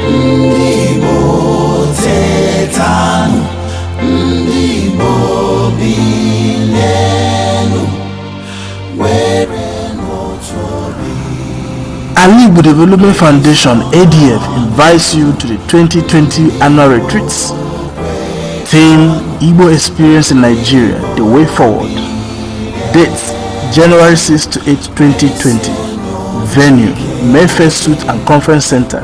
Ndigbo tetanu, Ndigbo bilenu, Alaigbo Development Foundation (ADF) invites you to the 2020 Annual Retreats. Theme: Igbo Experience in Nigeria, the Way Forward. Dates: January 6 to 8, 2020. Venue: Mayfair Suite and Conference Center,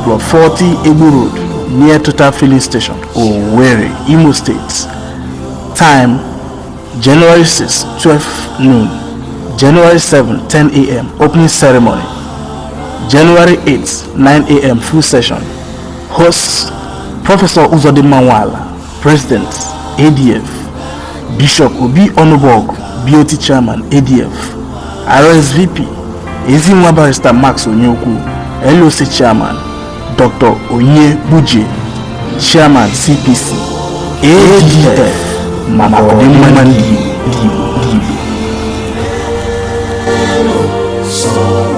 Block 40 Ebu Road, near Total Filling Station, Owerri, Imo State. Time: January 6, 12 noon. January 7, 10 a.m. Opening ceremony. January 8, 9 a.m. full session. Host: Professor Uzodimma Nwala, President, ADF. Bishop Obi Onubog, BOT Chairman, ADF. RSVP: Ezinwa Barrister Max Onyoku, LOC Chairman. Dr. Onye Buje, Chairman, CPC. ADF Ndigbo. so